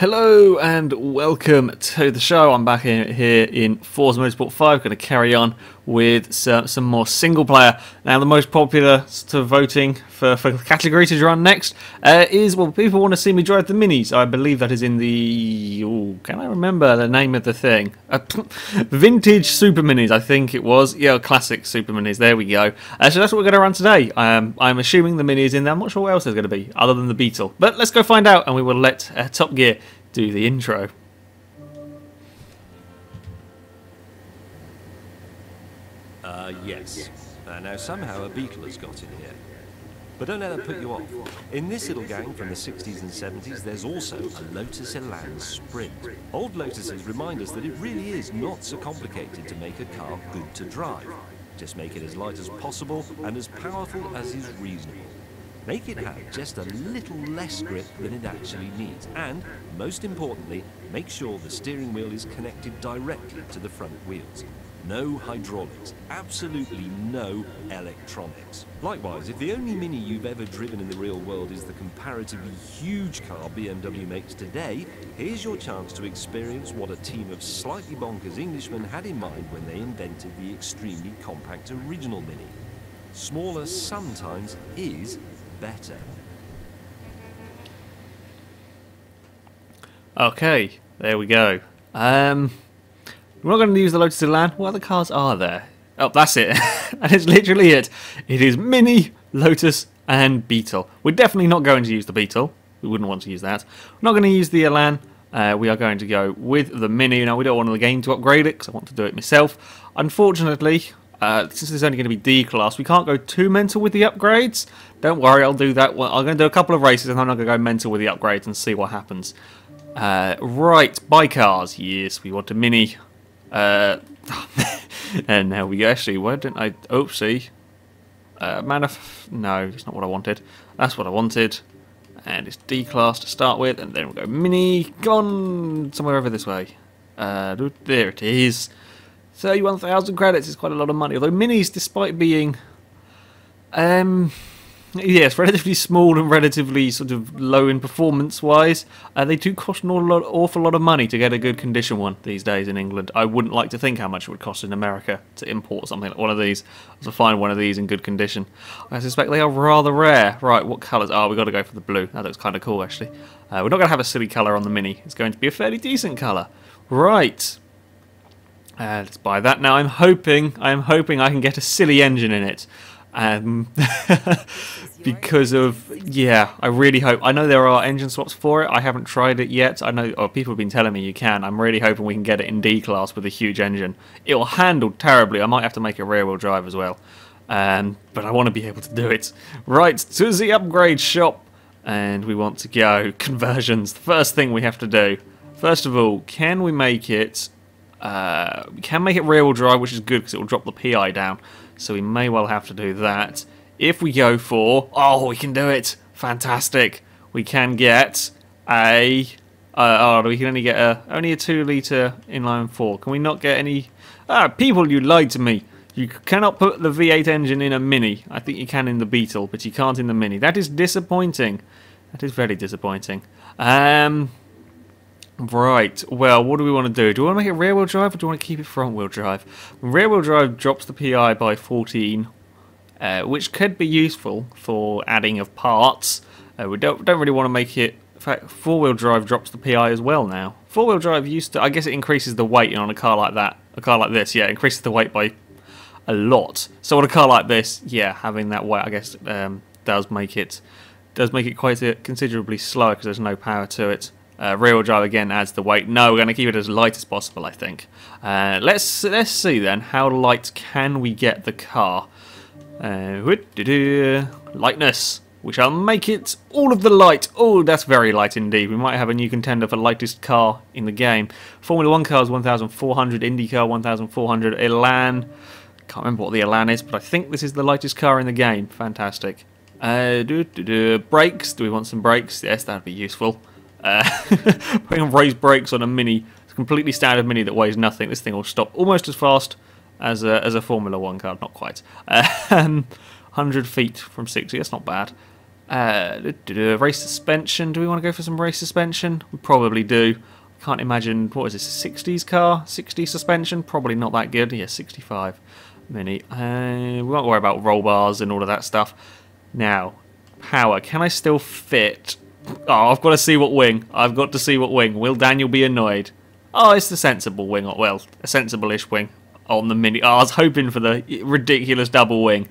Hello and welcome to the show. I'm back here in Forza Motorsport 5. Going to carry on with some more single player. Now, the most popular voting for category to run next is, well, people want to see me drive the minis. I believe that is in the... Ooh, can I remember the name of the thing? Vintage Super Minis, I think it was. Yeah, classic Super Minis. There we go. So that's what we're going to run today. I'm assuming the Mini is in there. I'm not sure what else there's going to be other than the Beetle. But let's go find out, and we will let Top Gear do the intro. Yes. Now somehow a Beetle has got in here. But don't let that put you off. In this little gang from the 60s and 70s, there's also a Lotus Elan Sprint. Old Lotuses remind us that it really is not so complicated to make a car good to drive. Just make it as light as possible and as powerful as is reasonable. Make it have just a little less grip than it actually needs. And, most importantly, make sure the steering wheel is connected directly to the front wheels. No hydraulics, absolutely no electronics. Likewise, if the only Mini you've ever driven in the real world is the comparatively huge car BMW makes today, here's your chance to experience what a team of slightly bonkers Englishmen had in mind when they invented the extremely compact original Mini. Smaller sometimes is better. Okay, there we go. We're not going to use the Lotus Elan. What other cars are there? Oh, that's it. That is literally it. It is Mini, Lotus, and Beetle. We're definitely not going to use the Beetle. We wouldn't want to use that. We're not going to use the Elan. We are going to go with the Mini. Now, we don't want the game to upgrade it because I want to do it myself. Unfortunately, since it's only going to be D-Class, we can't go too mental with the upgrades. Don't worry, I'll do that. Well, I'm going to do a couple of races and then I'm going to go mental with the upgrades and see what happens. Right, buy cars. Yes, we want a Mini. And now we go. Actually, why didn't I? Oopsie. No, it's not what I wanted. That's what I wanted. And it's D-Class to start with, and then we'll go Mini. Gone somewhere over this way. There it is. 31,000 credits is quite a lot of money. Although Minis, despite being yes, relatively small and relatively sort of low in performance-wise, they do cost an awful lot of money to get a good condition one these days in England. I wouldn't like to think how much it would cost in America to import something like one of these, to find one of these in good condition. I suspect they are rather rare. Right, what colours? Oh, we've got to go for the blue. That looks kind of cool, actually. We're not going to have a silly colour on the Mini. It's going to be a fairly decent colour. Right. Let's buy that. Now, I'm hoping I can get a silly engine in it. Because of, yeah, I really hope. I know there are engine swaps for it. I haven't tried it yet. I know people have been telling me you can. I'm really hoping we can get it in D-Class with a huge engine. It will handle terribly. I might have to make it rear-wheel drive as well. But I want to be able to do it. Right, to the upgrade shop. And we want to go conversions. The first thing we have to do. First of all, can we make it... we can make it rear-wheel drive, which is good because it will drop the PI down. So we may well have to do that. If we go for... Oh, we can do it! Fantastic! We can get a... we can only get only a 2-litre inline 4. Can we not get any... People, you lied to me! You cannot put the V8 engine in a Mini. I think you can in the Beetle, but you can't in the Mini. That is disappointing. That is very disappointing. Right, well, what do we want to do? Do we want to make it rear-wheel drive or do we want to keep it front-wheel drive? Rear-wheel drive drops the PI by 14, which could be useful for adding of parts. We don't really want to make it... In fact, four-wheel drive drops the PI as well now. Four-wheel drive used to... I guess it increases the weight on a car like that. A car like this, yeah, it increases the weight by a lot. So on a car like this, yeah, having that weight, I guess, does make it quite considerably slower because there's no power to it. Rear-wheel drive again adds the weight. No, we're going to keep it as light as possible, I think. Let's see then. How light can we get the car? Lightness. We shall make it all of the light. Oh, that's very light indeed. We might have a new contender for lightest car in the game. Formula 1 cars 1,400, IndyCar 1,400, Elan. Can't remember what the Elan is, but I think this is the lightest car in the game. Fantastic. Brakes. Do we want some brakes? Yes, that would be useful. Putting raised brakes on a Mini, it's a completely standard Mini that weighs nothing. This thing will stop almost as fast as a Formula 1 car, not quite. 100 feet from 60, that's not bad. Race suspension. Do we want to go for some race suspension? We probably do. Can't imagine, what is this, a 60s car? 60 suspension? Probably not that good. Yeah, 65 Mini. We won't worry about roll bars and all of that stuff. Now, power. Can I still fit? Oh, I've got to see what wing. I've got to see what wing. Will Daniel be annoyed? Oh, it's the sensible wing. Well, a sensible-ish wing on the Mini. Oh, I was hoping for the ridiculous double wing.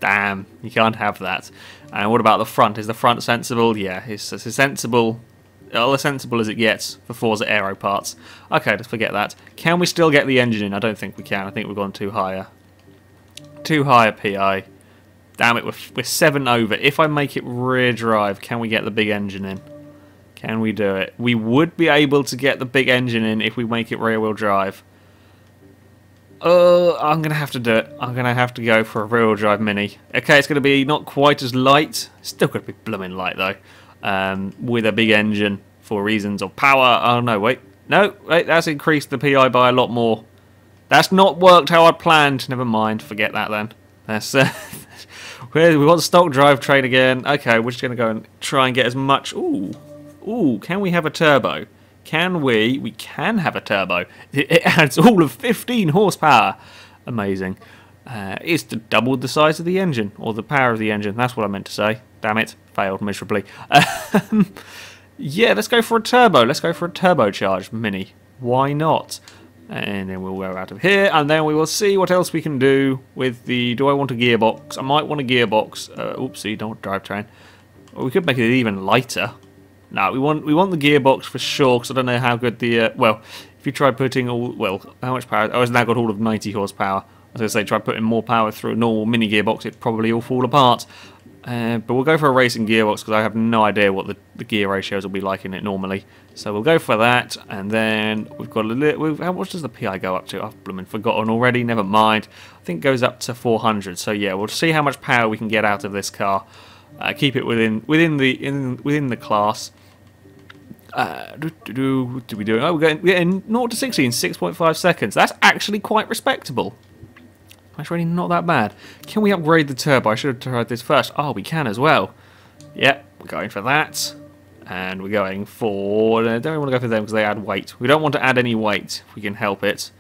Damn, you can't have that. And what about the front? Is the front sensible? Yeah, it's sensible. As sensible as it gets for Forza Aero parts. Okay, let's forget that. Can we still get the engine in? I don't think we can. I think we've gone too higher. Too high a PI. Damn it, we're 7 over. If I make it rear drive, can we get the big engine in? Can we do it? We would be able to get the big engine in if we make it rear wheel drive. I'm going to have to do it. I'm going to have to go for a rear wheel drive Mini. Okay, it's going to be not quite as light. Still going to be blooming light though. With a big engine for reasons of power. Oh no, wait. No, wait, that's increased the PI by a lot more. That's not worked how I planned. Never mind, forget that then. That's we want stock drivetrain again. Okay, we're just going to go and try and get as much. Ooh, can we have a turbo? Can we? We can have a turbo. It adds all of 15 horsepower. Amazing. It's doubled the size of the engine, or the power of the engine. That's what I meant to say. Damn it, failed miserably. Yeah, let's go for a turbo. Let's go for a turbocharged Mini. Why not? And then we'll go out of here, and then we will see what else we can do with the... Do I want a gearbox? I might want a gearbox. Oopsie, don't drivetrain. Well, we could make it even lighter. No, we want the gearbox for sure, because I don't know how good the... well, if you try putting all... Well, how much power? Oh, it's now got all of 90 horsepower. I was going to say, try putting more power through a normal mini gearbox, it'd probably all fall apart. But we'll go for a racing gearbox, because I have no idea what the gear ratios will be like in it normally. So we'll go for that, and then we've got a little... How much does the PI go up to? I've blooming forgotten already, never mind. I think it goes up to 400, so yeah, we'll see how much power we can get out of this car. Keep it within the class. What are we doing? Oh, we're getting 0 to 60 in 6.5 seconds. That's actually quite respectable. That's really not that bad. Can we upgrade the turbo? I should have tried this first. Oh, we can as well. Yep, we're going for that. And we're going for... don't we want to go for them because they add weight. We don't want to add any weight if we can help it.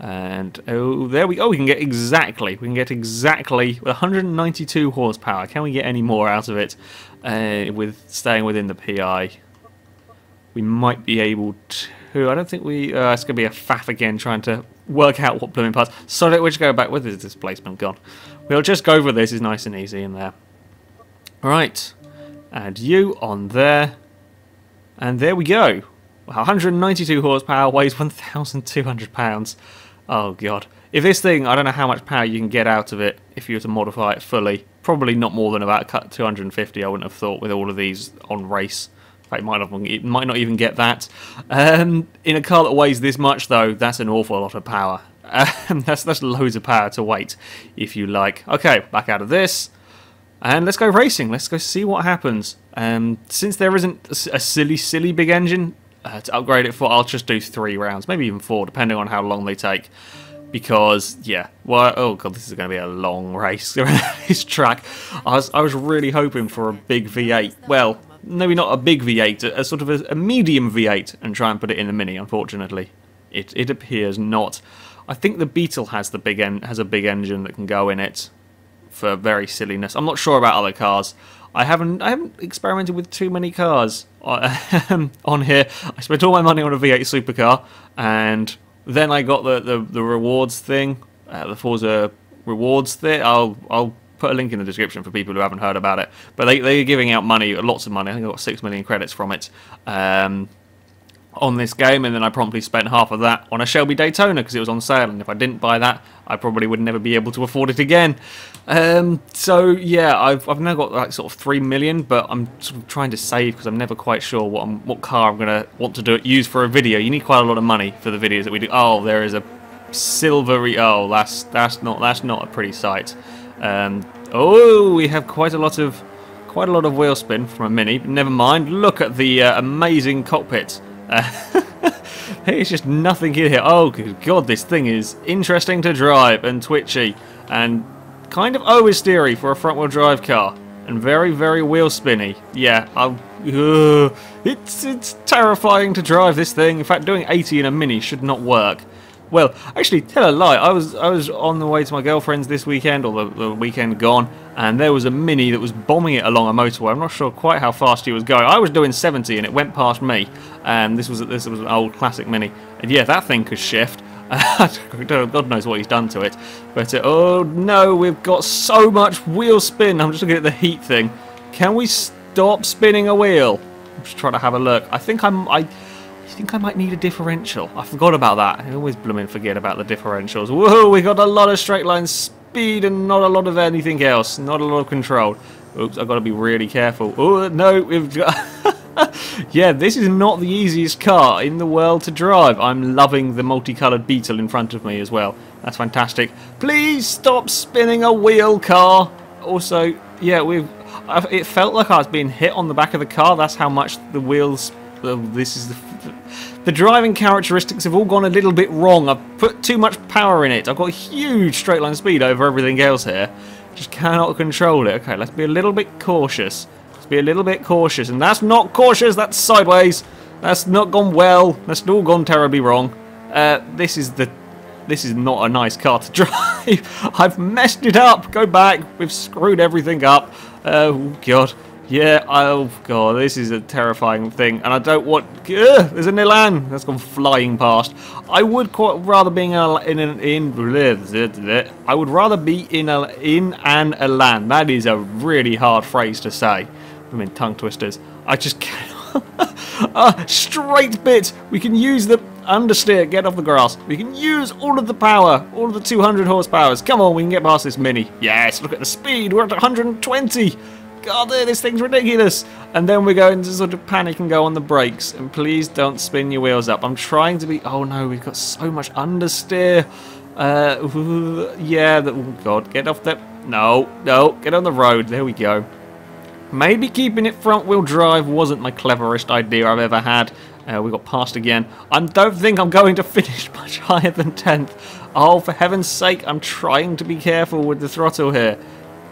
And, oh, there we go. We can get exactly. We can get exactly 192 horsepower. Can we get any more out of it with staying within the PI? We might be able to. I don't think we... it's going to be a faff again trying to work out what blooming parts. So we'll just go back. Where is the displacement gone? We'll just go for this. It's nice and easy in there. Right. Add you on there. And there we go. 192 horsepower, weighs 1,200 pounds. Oh, God. If this thing, I don't know how much power you can get out of it if you were to modify it fully. Probably not more than about 250, I wouldn't have thought, with all of these on race. It might not even get that. In a car that weighs this much, though, that's an awful lot of power. That's loads of power to weight, if you like. Okay, back out of this. And let's go racing. Let's go see what happens. Since there isn't a silly big engine to upgrade it for, I'll just do 3 rounds, maybe even 4, depending on how long they take. Because, yeah, well, oh god, this is going to be a long race around this track. I was really hoping for a big V8. Well, maybe not a big V8, a sort of a medium V8, and try and put it in the Mini. Unfortunately, it appears not. I think the Beetle has a big engine that can go in it for very silliness. I'm not sure about other cars. I haven't experimented with too many cars on here. I spent all my money on a V8 supercar, and then I got the rewards thing, the Forza rewards thing. I'll put a link in the description for people who haven't heard about it. But they're giving out money, lots of money. I think I got 6 million credits from it on this game, and then I promptly spent half of that on a Shelby Daytona because it was on sale. And if I didn't buy that, I probably would never be able to afford it again. So yeah, I've now got like sort of 3 million, but I'm sort of trying to save because I'm never quite sure what car I'm gonna want to use for a video. You need quite a lot of money for the videos that we do. Oh, there is a silvery. Oh, that's not a pretty sight. Oh, we have quite a lot of wheel spin from a Mini. But never mind. Look at the amazing cockpit. There's just nothing in here. Oh, good God, this thing is interesting to drive and twitchy and kind of oversteery for a front-wheel drive car. and very, very wheel spinny. Yeah, it's terrifying to drive this thing. In fact, doing 80 in a Mini should not work. Well, actually, tell a lie. I was on the way to my girlfriend's this weekend, or the weekend gone, and there was a Mini that was bombing it along a motorway. I'm not sure quite how fast he was going. I was doing 70, and it went past me. And this was an old classic Mini, and yeah, that thing could shift. God knows what he's done to it. But oh no, we've got so much wheel spin. I'm just looking at the heat thing. Can we stop spinning a wheel? I'm just trying to have a look. I think I might need a differential. I forgot about that. I always blooming forget about the differentials. Whoa, we got a lot of straight line speed and not a lot of anything else. Not a lot of control. Oops, I've got to be really careful. Oh, no, we've got... Yeah, this is not the easiest car in the world to drive. I'm loving the multicoloured Beetle in front of me as well. That's fantastic. Please stop spinning a wheel, car. Also, yeah, it felt like I was being hit on the back of the car. That's how much the wheels... The driving characteristics have all gone a little bit wrong. I've put too much power in it. I've got huge straight line speed over everything else here. Just cannot control it. Okay, let's be a little bit cautious. Be a little bit cautious, and that's not cautious, that's sideways. That's not gone well. That's all gone terribly wrong. This is not a nice car to drive. I've messed it up. Go back. We've screwed everything up. Oh god. Yeah. Oh god. This is a terrifying thing, and I don't want. There's an Elan that's gone flying past. I would quite rather be I would rather be in an Elan. That is a really hard phrase to say. I mean, tongue twisters. I just cannot. Straight bit. We can use the understeer. Get off the grass. We can use all of the power. All of the 200 horsepowers. Come on, we can get past this Mini. Yes, look at the speed. We're at 120. God, this thing's ridiculous. And then we go into sort of panic and go on the brakes. And please don't spin your wheels up. I'm trying to be... Oh, no, we've got so much understeer. Yeah, oh, God, get off the... No, get on the road. There we go. Maybe keeping it front-wheel drive wasn't my cleverest idea I've ever had. We got past again. I don't think I'm going to finish much higher than 10th. Oh, for heaven's sake, I'm trying to be careful with the throttle here.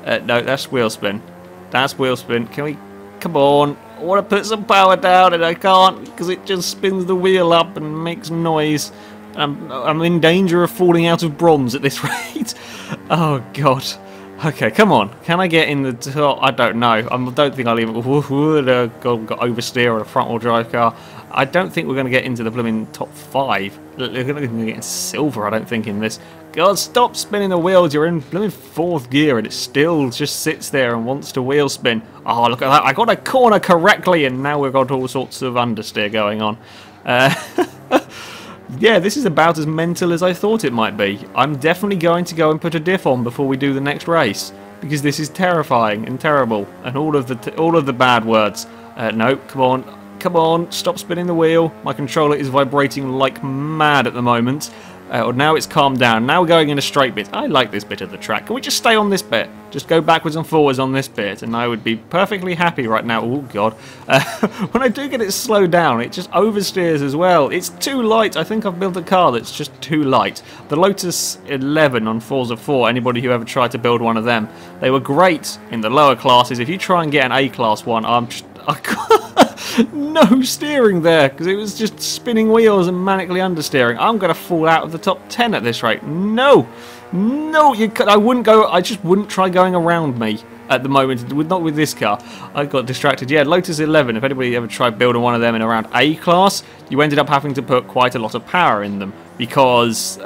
No, that's wheel spin. That's wheel spin. Can we... Come on. I want to put some power down and I can't because it just spins the wheel up and makes noise. I'm in danger of falling out of bronze at this rate. Oh, God. Okay, come on. Can I get in the top? I don't know. I don't think I'll even got oversteer on a front-wheel drive car. I don't think we're going to get into the blooming top 5. We're going to get into silver, I don't think, in this. God, stop spinning the wheels. You're in blooming 4th gear and it still just sits there and wants to wheel spin. Oh, look at that. I got a corner correctly and now we've got all sorts of understeer going on. Yeah, this is about as mental as I thought it might be. I'm definitely going to go and put a diff on before we do the next race because this is terrifying and terrible and all of the bad words. No, come on, stop spinning the wheel. My controller is vibrating like mad at the moment. Now it's calmed down. Now we're going in a straight bit. I like this bit of the track. Can we just stay on this bit? Just go backwards and forwards on this bit, and I would be perfectly happy right now. Oh, God. When I do get it slowed down, it just oversteers as well. It's too light. I think I've built a car that's just too light. The Lotus 11 on Forza 4, anybody who ever tried to build one of them, they were great in the lower classes. If you try and get an A-class one, no steering there because it was just spinning wheels and manically understeering. I'm going to fall out of the top 10 at this rate. No, I wouldn't go. I just wouldn't try going around me at the moment. Not with this car. I got distracted. Yeah, Lotus 11. If anybody ever tried building one of them in around A class, you ended up having to put quite a lot of power in them because.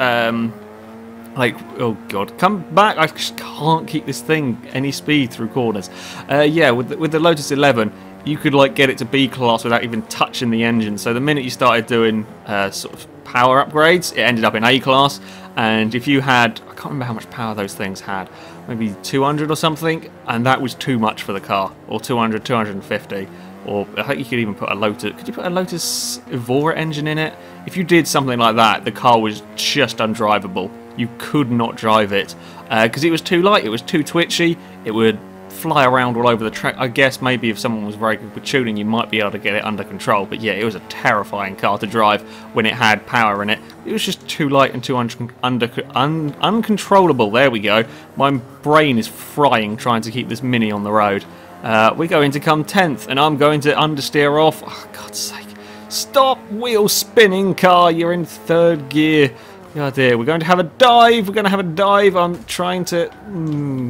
Like, oh god, come back! I just can't keep this thing any speed through corners. Yeah, with the Lotus 11, you could like get it to B class without even touching the engine. So the minute you started doing sort of power upgrades, it ended up in A class. And if you had, I can't remember how much power those things had, maybe 200 or something, and that was too much for the car, or 200, 250. Or I think you could even put a Lotus. Could you put a Lotus Evora engine in it? If you did something like that, the car was just undrivable. You could not drive it because it was too light. It was too twitchy. It would fly around all over the track. I guess maybe if someone was very good with tuning, you might be able to get it under control. But yeah, it was a terrifying car to drive when it had power in it. It was just too light and too uncontrollable. There we go. My brain is frying trying to keep this Mini on the road. We're going to come 10th, and I'm going to understeer off. Oh, God's sake. Stop wheel spinning, car. You're in 3rd gear. Oh dear, we're going to have a dive. We're going to have a dive. I'm trying to...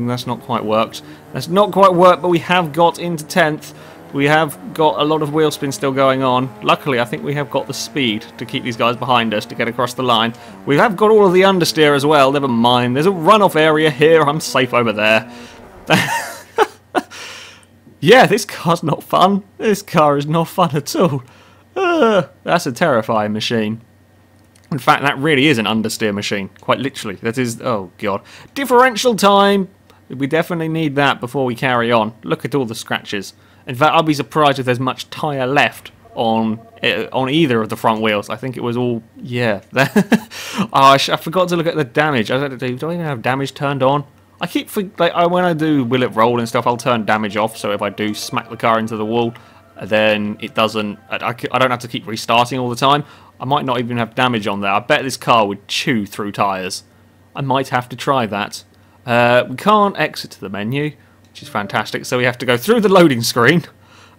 that's not quite worked. That's not quite worked, but we have got into 10th. We have got a lot of wheel spin still going on. Luckily, I think we have got the speed to keep these guys behind us to get across the line. We have got all of the understeer as well. Never mind. There's a runoff area here. I'm safe over there. Yeah, this car's not fun. This car is not fun at all. That's a terrifying machine. In fact, that really is an understeer machine. Quite literally. That is... oh, God. Differential time! We definitely need that before we carry on. Look at all the scratches. In fact, I'll be surprised if there's much tyre left on either of the front wheels. I think it was all... yeah. Oh, I forgot to look at the damage. Do I even have damage turned on? I keep... like, when I do will it roll and stuff, I'll turn damage off. So if I do smack the car into the wall, then it doesn't... I don't have to keep restarting all the time. I might not even have damage on there. I bet this car would chew through tyres. I might have to try that. We can't exit to the menu, which is fantastic. So we have to go through the loading screen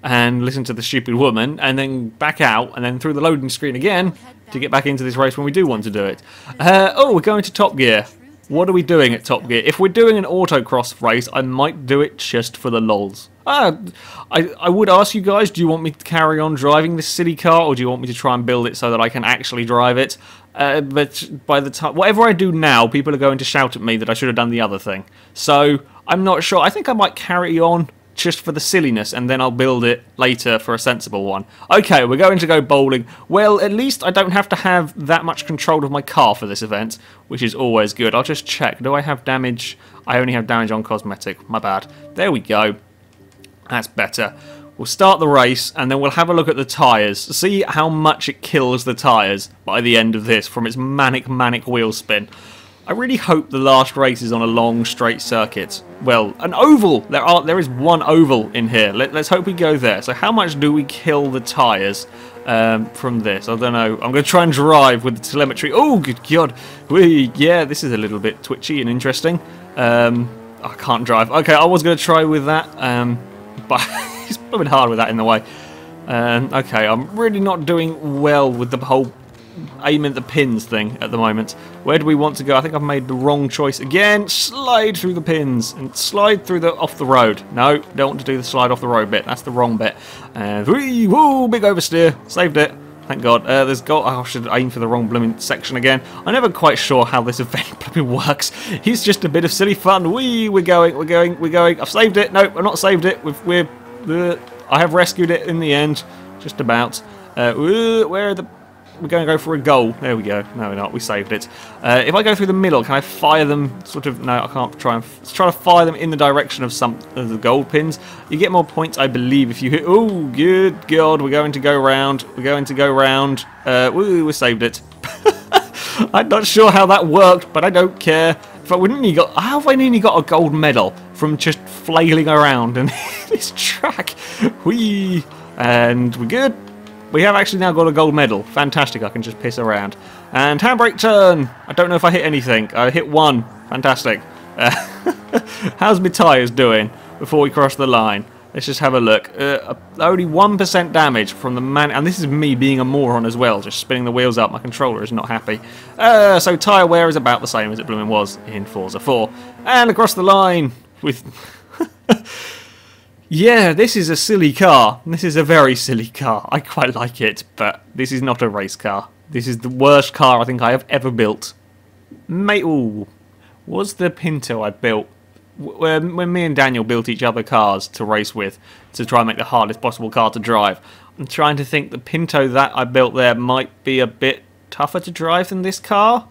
and listen to the stupid woman, and then back out, and then through the loading screen again to get back into this race when we do want to do it. Oh, we're going to Top Gear. What are we doing at Top Gear? If we're doing an autocross race, I might do it just for the lols. I would ask you guys, do you want me to carry on driving this silly car, or do you want me to try and build it so that I can actually drive it? But by the time, whatever I do now, people are going to shout at me that I should have done the other thing. So, I'm not sure. I think I might carry on just for the silliness, and then I'll build it later for a sensible one. Okay, we're going to go bowling. Well, at least I don't have to have that much control of my car for this event, which is always good. I'll just check. Do I have damage? I only have damage on cosmetic. My bad. There we go. That's better. We'll start the race, and then we'll have a look at the tyres. See how much it kills the tyres by the end of this from its manic wheel spin. I really hope the last race is on a long, straight circuit. Well, an oval! There is one oval in here. Let's hope we go there. So how much do we kill the tyres from this? I don't know. I'm going to try and drive with the telemetry. Oh, good God. Yeah, this is a little bit twitchy and interesting. I can't drive. Okay, I was going to try with that, but it's a bit hard with that in the way. Okay, I'm really not doing well with the whole aim at the pins thing at the moment. Where do we want to go? I think I've made the wrong choice again. Slide through the pins and slide through the off the road. No, don't want to do the slide off the road bit. That's the wrong bit. Woo, big oversteer. Saved it. Thank God. I should aim for the wrong blooming section again. I'm never quite sure how this event blooming works. It's just a bit of silly fun. We're going. I've saved it. No, I've not saved it. I have rescued it in the end. Just about. Where are the... We're going to go for a goal. There we go. No, we're not. We saved it. If I go through the middle, can I fire them sort of... No, I can't try and... Let's try to fire them in the direction of some of the goal pins. You get more points, I believe, if you hit... Oh, good God. We're going to go round. We're going to go round. We saved it. I'm not sure how that worked, but I don't care. But how have I nearly got a gold medal from just flailing around in this track? Whee! And we're good. We have actually now got a gold medal. Fantastic, I can just piss around. And handbrake turn. I don't know if I hit anything. I hit one. Fantastic. How's my tyres doing before we cross the line? Let's just have a look. Only 1% damage from the man... And this is me being a moron as well, just spinning the wheels up. My controller is not happy. So tyre wear is about the same as it blooming was in Forza 4. And across the line with... Yeah, this is a silly car. This is a very silly car. I quite like it, but this is not a race car. This is the worst car I think I have ever built. Ooh, was the Pinto I built... When me and Daniel built each other cars to race with, to try and make the hardest possible car to drive, I'm trying to think the Pinto that I built there might be a bit tougher to drive than this car.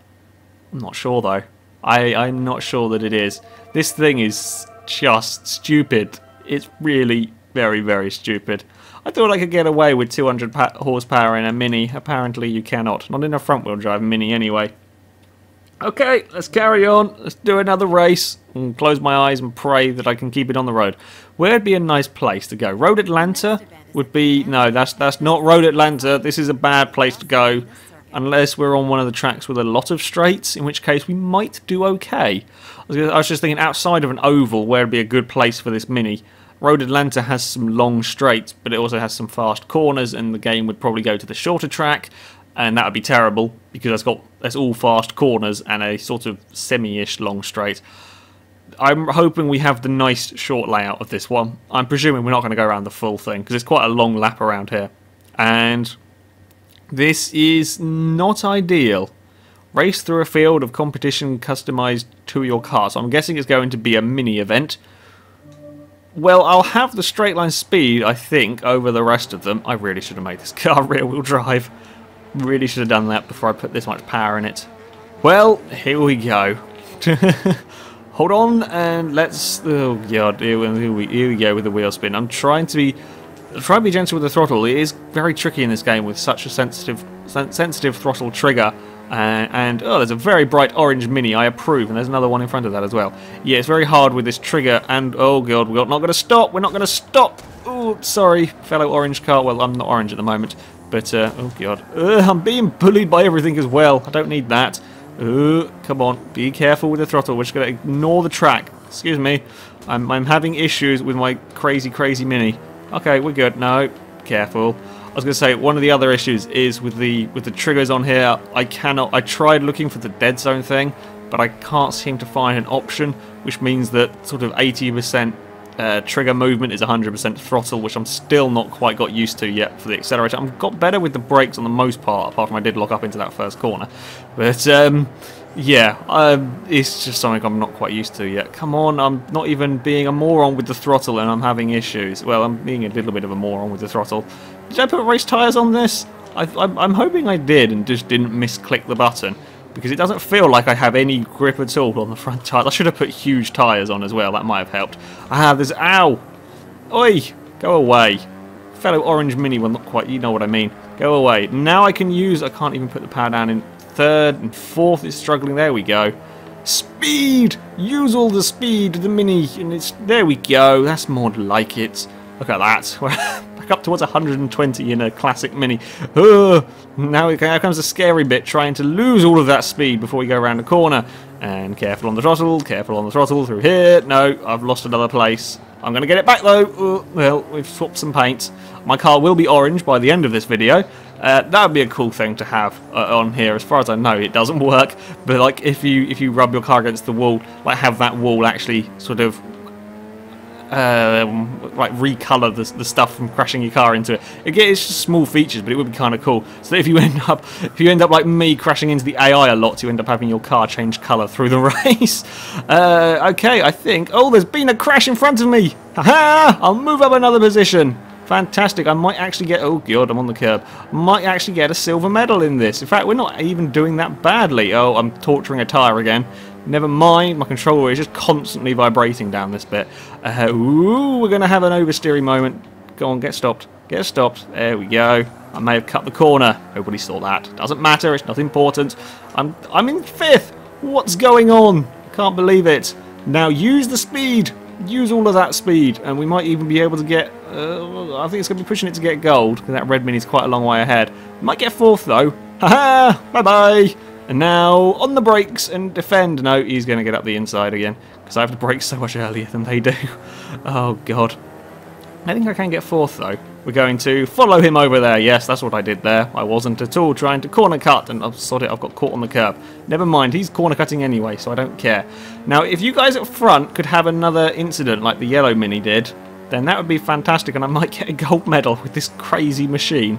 I'm not sure though. I'm not sure that it is. This thing is just stupid. It's really very, very stupid. I thought I could get away with 200 horsepower in a Mini. Apparently you cannot. Not in a front-wheel drive Mini anyway. Okay, let's carry on. Let's do another race. And close my eyes and pray that I can keep it on the road. Where'd be a nice place to go? Road Atlanta would be... No, that's not Road Atlanta. This is a bad place to go. Unless we're on one of the tracks with a lot of straights, in which case we might do okay. I was just thinking outside of an oval, where would be a good place for this Mini. Road Atlanta has some long straights, but it also has some fast corners, and the game would probably go to the shorter track, and that would be terrible, because that's all fast corners and a sort of semi-ish long straight. I'm hoping we have the nice short layout of this one. I'm presuming we're not going to go around the full thing, because it's quite a long lap around here. And this is not ideal. Race through a field of competition customised to your car. So I'm guessing it's going to be a mini event. Well, I'll have the straight line speed, I think, over the rest of them. I really should have made this car rear-wheel drive. Really should have done that before I put this much power in it. Well, here we go. Hold on, and let's... Oh, God, here we go with the wheel spin. I'm trying to be gentle with the throttle. It is very tricky in this game with such a sensitive throttle trigger. And oh, there's a very bright orange Mini. I approve, and there's another one in front of that as well. Yeah, it's very hard with this trigger, and oh god, we're not going to stop. We're not going to stop. Oh, sorry, fellow orange car. Well, I'm not orange at the moment, but oh god, I'm being bullied by everything as well. I don't need that. Come on, be careful with the throttle. We're just going to ignore the track. Excuse me, I'm having issues with my crazy Mini. Okay, we're good. No, careful. I was going to say, one of the other issues is with the triggers on here, I tried looking for the dead zone thing, but I can't seem to find an option, which means that sort of 80% trigger movement is 100% throttle, which I'm still not quite got used to yet for the accelerator. I've got better with the brakes on the most part, apart from I did lock up into that first corner. But, yeah, it's just something I'm not quite used to yet. Come on, I'm not even being a moron with the throttle and I'm having issues. Well, I'm being a little bit of a moron with the throttle. Did I put race tyres on this? I'm hoping I did and just didn't misclick the button, because it doesn't feel like I have any grip at all on the front tyres. I should have put huge tyres on as well, that might have helped. There's... Ow! Oi! Go away. Fellow orange Mini, well not quite, you know what I mean. Go away. Now I can use... I can't even put the power down in third and fourth. It's struggling. There we go. Speed! Use all the speed of the Mini. And it's... There we go. That's more like it. Look at that. We're back up towards 120 in a classic Mini. Now here comes the scary bit, trying to lose all of that speed before we go around the corner. And careful on the throttle through here. No, I've lost another place. I'm going to get it back though. Well, we've swapped some paint. My car will be orange by the end of this video. That would be a cool thing to have on here. As far as I know, it doesn't work. But like, if you rub your car against the wall, like have that wall actually sort of like recolor the stuff from crashing your car into it. Again, it's just small features, but it would be kind of cool. So that if you end up like me crashing into the AI a lot, you end up having your car change color through the race. Okay, I think. Oh, there's been a crash in front of me. Haha! I'll move up another position. Fantastic. I might actually get... Oh, God, I'm on the curb. Might actually get a silver medal in this. In fact, we're not even doing that badly. Oh, I'm torturing a tyre again. Never mind, my controller is just constantly vibrating down this bit. Ooh, we're going to have an oversteering moment. Go on, get stopped. Get stopped. There we go. I may have cut the corner. Nobody saw that. Doesn't matter, it's not important. I'm in fifth. What's going on? Can't believe it. Now use the speed. Use all of that speed, and we might even be able to get... I think it's going to be pushing it to get gold, because that red Mini's quite a long way ahead. Might get fourth, though. Haha! Bye-bye! And now, on the brakes and defend. No, he's going to get up the inside again, because I have to brake so much earlier than they do. Oh, God. I think I can get fourth, though. We're going to follow him over there. Yes, that's what I did there. I wasn't at all trying to corner cut, and I've sod it, I've got caught on the curb. Never mind, he's corner cutting anyway, so I don't care. Now, if you guys at front could have another incident like the yellow Mini did, then that would be fantastic, and I might get a gold medal with this crazy machine.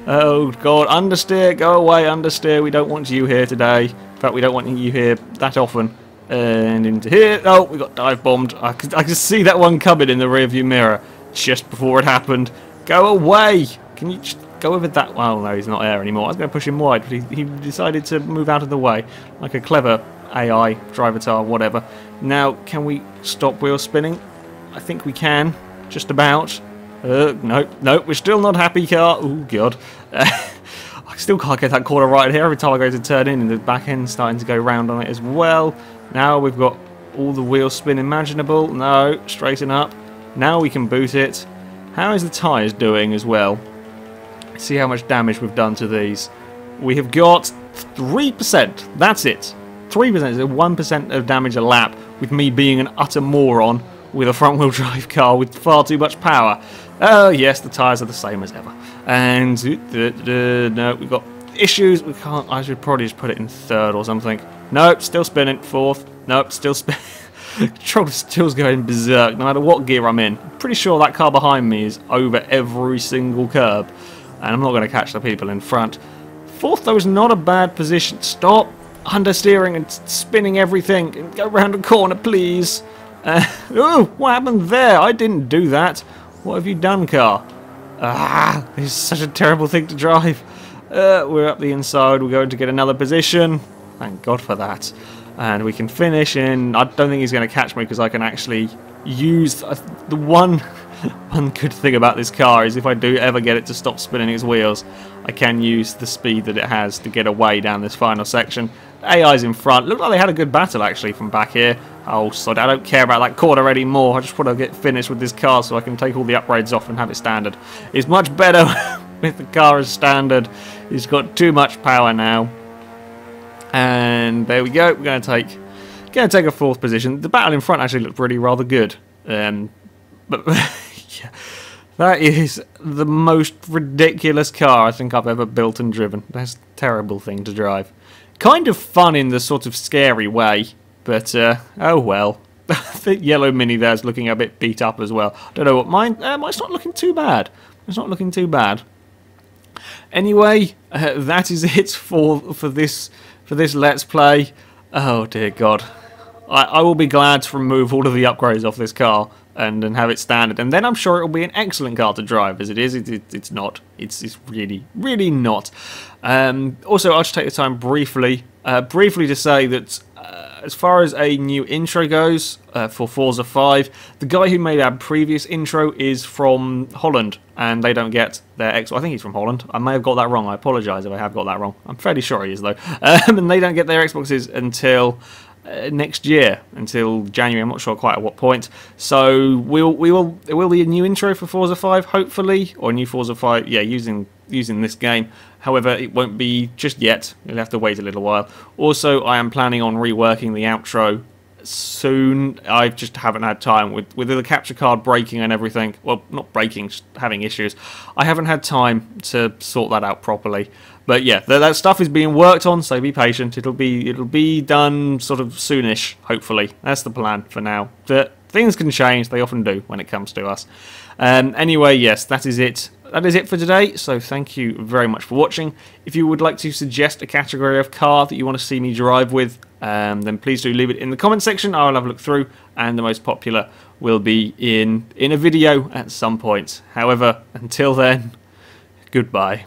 Oh, God, understeer, go away, understeer. We don't want you here today. In fact, we don't want you here that often. And into here. Oh, we got dive bombed. I could see that one coming in the rearview mirror just before it happened. Go away! Can you just go over that? Well, no, he's not there anymore. I was going to push him wide, but he decided to move out of the way. Like a clever AI, drivatar, whatever. Now, can we stop wheel spinning? I think we can. Just about. Nope, we're still not happy, car. Oh, God. I Still can't get that corner right here. Every time I go to turn in, and the back end starting to go round on it as well. Now we've got all the wheel spin imaginable. No, straighten up. Now we can boot it. How is the tyres doing as well? See how much damage we've done to these. We have got 3%. That's it. 3%. So 1% of damage a lap with me being an utter moron with a front-wheel drive car with far too much power. Oh, yes, the tyres are the same as ever. And no, we've got issues. We can't. I should probably just put it in third or something. Nope, still spinning. Fourth. Nope, still spinning. Controller still's going berserk no matter what gear I'm in. I'm pretty sure that car behind me is over every single curb. And I'm not going to catch the people in front. Fourth, though, is not a bad position. Stop understeering and spinning everything. And go round the corner, please. Oh, what happened there? I didn't do that. What have you done, car? Ah, this is such a terrible thing to drive. We're up the inside. We're going to get another position. Thank God for that. And we can finish in. I don't think he's going to catch me because I can actually use the one good thing about this car is if I do ever get it to stop spinning its wheels, I can use the speed that it has to get away down this final section. AI's in front. Looked like they had a good battle actually from back here. Oh, sod, I don't care about that corner anymore. I just want to get finished with this car so I can take all the upgrades off and have it standard. It's much better with the car as standard. It's got too much power now. And there we go. We're going to take a fourth position. The battle in front actually looked really rather good. But yeah, that is the most ridiculous car I think I've ever built and driven. That's a terrible thing to drive. Kind of fun in the sort of scary way, but oh well. The yellow Mini there's looking a bit beat up as well. Don't know what mine. Mine's not looking too bad. It's not looking too bad. Anyway, that is it for this Let's Play. Oh dear God. I will be glad to remove all of the upgrades off this car and have it standard, and then I'm sure it will be an excellent car to drive. As it is, it's not. It's really not. Also, I'll just take the time briefly to say that as far as a new intro goes for Forza 5, the guy who made our previous intro is from Holland, and they don't get their I think he's from Holland. I may have got that wrong. I apologise if I have got that wrong. I'm fairly sure he is though. And they don't get their Xboxes until next year, until January. I'm not sure quite at what point. So there will be a new intro for Forza 5, hopefully, or a new Forza 5. Yeah, using this game. However, it won't be just yet. You'll have to wait a little while. Also, I am planning on reworking the outro soon. I just haven't had time with the capture card breaking and everything. Well, not breaking, just having issues. I haven't had time to sort that out properly. But yeah, that stuff is being worked on, so be patient. It'll be done sort of soonish, hopefully. That's the plan for now. But things can change. They often do when it comes to us. Anyway, yes, that is it. That is it for today, so thank you very much for watching. If you would like to suggest a category of car that you want to see me drive with, then please do leave it in the comment section. I'll have a look through, and the most popular will be in a video at some point. However, until then, goodbye.